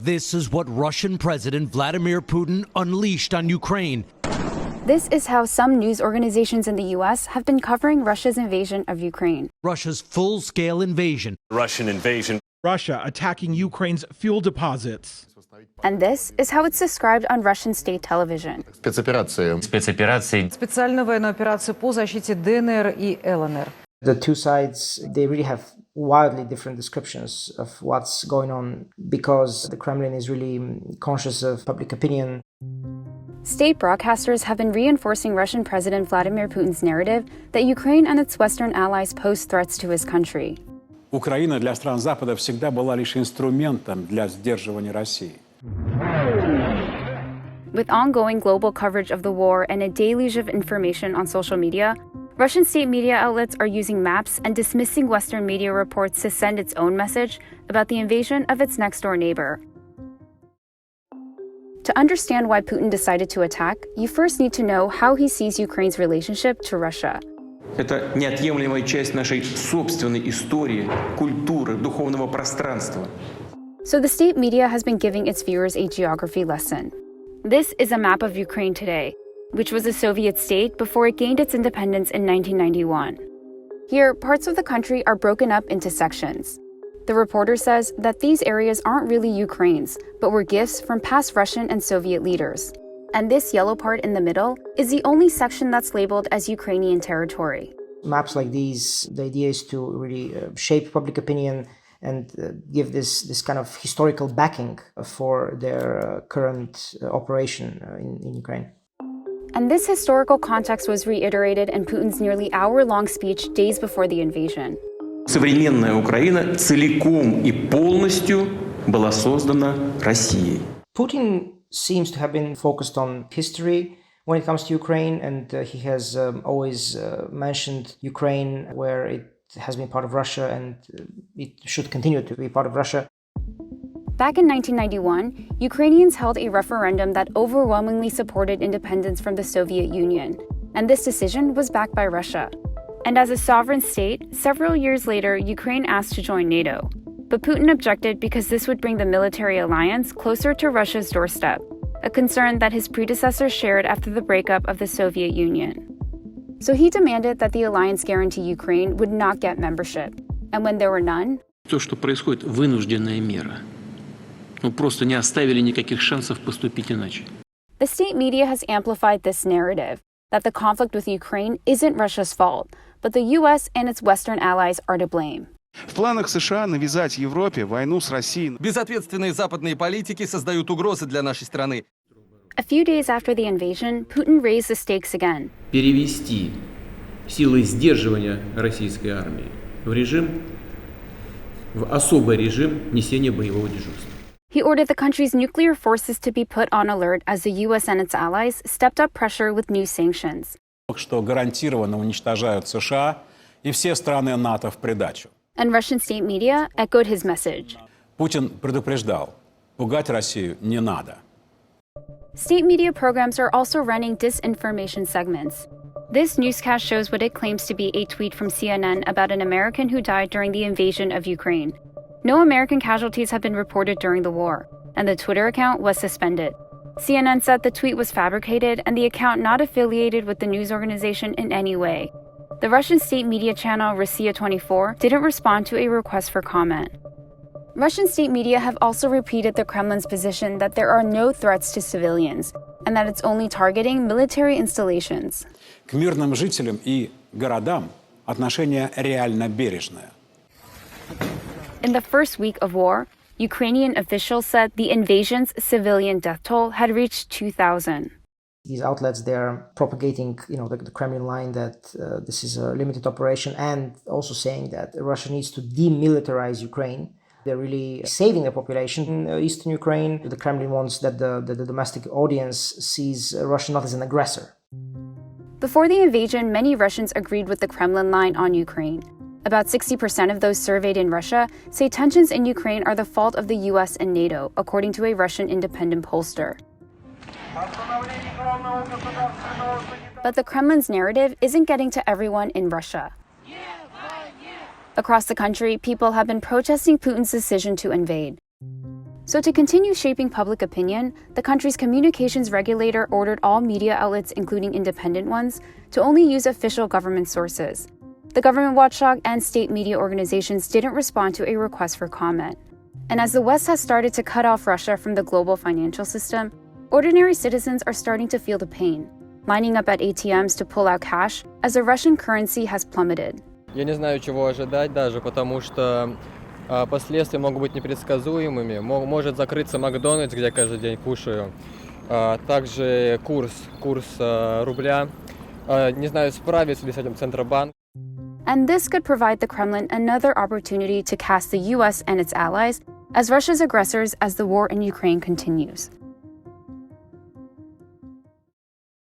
This is what Russian President Vladimir Putin unleashed on Ukraine. This is how some news organizations in the U.S. have been covering Russia's invasion of Ukraine. Russia's full-scale invasion. Russian invasion. Russia attacking Ukraine's fuel deposits. And this is how it's described on Russian state television. Спецоперация. Специальная военная операция по защите ДНР и ЛНР. The two sides, they really have wildly different descriptions of what's going on because the Kremlin is really conscious of public opinion. State broadcasters have been reinforcing Russian President Vladimir Putin's narrative that Ukraine and its Western allies pose threats to his country. Украина для стран Запада всегда была лишь инструментом для сдерживания России. With ongoing global coverage of the war and a deluge of information on social media, Russian state media outlets are using maps and dismissing Western media reports to send its own message about the invasion of its next-door neighbor. To understand why Putin decided to attack, you first need to know how he sees Ukraine's relationship to Russia. Это неотъемлемая часть нашей собственной истории, культуры, духовного пространства. So the state media has been giving its viewers a geography lesson. This is a map of Ukraine today, which was a Soviet state before it gained its independence in 1991. Here, parts of the country are broken up into sections. The reporter says that these areas aren't really Ukraine's, but were gifts from past Russian and Soviet leaders. And this yellow part in the middle is the only section that's labeled as Ukrainian territory. Maps like these, the idea is to really shape public opinion and give this kind of historical backing for their current operation in Ukraine. And this historical context was reiterated in Putin's nearly hour-long speech days before the invasion. Современная Украина целиком и полностью была создана Россией. Putin seems to have been focused on history when it comes to Ukraine, and he has always mentioned Ukraine where it has been part of Russia and it should continue to be part of Russia. Back in 1991, Ukrainians held a referendum that overwhelmingly supported independence from the Soviet Union, and this decision was backed by Russia. And as a sovereign state, several years later, Ukraine asked to join NATO. But Putin objected because this would bring the military alliance closer to Russia's doorstep, a concern that his predecessors shared after the breakup of the Soviet Union. So he demanded that the alliance guarantee Ukraine would not get membership. And when there were none, То, что происходит, вынужденная мера. Мы просто не оставили никаких шансов поступить иначе. the state media has amplified this narrative that the conflict with Ukraine isn't Russia's fault, but the U.S. and its Western allies are to blame. В планах США навязать Европе войну с Россией. Безответственные западные политики создают угрозы для нашей страны. A few days after the invasion, Putin raised the stakes again. Перевести силы сдерживания российской армии в особый режим несения боевого дежурства. He ordered the country's nuclear forces to be put on alert as the U.S. and its allies stepped up pressure with new sanctions. Что гарантированно уничтожают США и все страны НАТО в придачу. And Russian state media echoed his message. Путин предупреждал, пугать Россию не надо. State media programs are also running disinformation segments. This newscast shows what it claims to be a tweet from CNN about an American who died during the invasion of Ukraine. No American casualties have been reported during the war, and the Twitter account was suspended. CNN said the tweet was fabricated and the account not affiliated with the news organization in any way. The Russian state media channel Rossiya 24 didn't respond to a request for comment. Russian state media have also repeated the Kremlin's position that there are no threats to civilians and that it's only targeting military installations. К мирным жителям и городам отношение реально бережное. In the first week of war, Ukrainian officials said the invasion's civilian death toll had reached 2,000. These outlets, they're propagating, the Kremlin line that this is a limited operation, and also saying that Russia needs to demilitarize Ukraine. They're really saving the population in eastern Ukraine. The Kremlin wants that the domestic audience sees Russia not as an aggressor. Before the invasion, many Russians agreed with the Kremlin line on Ukraine. About 60% of those surveyed in Russia say tensions in Ukraine are the fault of the US and NATO, according to a Russian independent pollster. But the Kremlin's narrative isn't getting to everyone in Russia. Across the country, people have been protesting Putin's decision to invade. So to continue shaping public opinion, the country's communications regulator ordered all media outlets, including independent ones, to only use official government sources. The government watchdog and state media organizations didn't respond to a request for comment. And as the West has started to cut off Russia from the global financial system, ordinary citizens are starting to feel the pain, lining up at ATMs to pull out cash as the Russian currency has plummeted. Я не знаю, чего ожидать даже, потому что последствия могут быть непредсказуемыми. Может закрыться Макдональдс, где я каждый день кушаю. Также курс рубля. Не знаю, справится ли с этим Центробанк. And this could provide the Kremlin another opportunity to cast the US and its allies as Russia's aggressors as the war in Ukraine continues.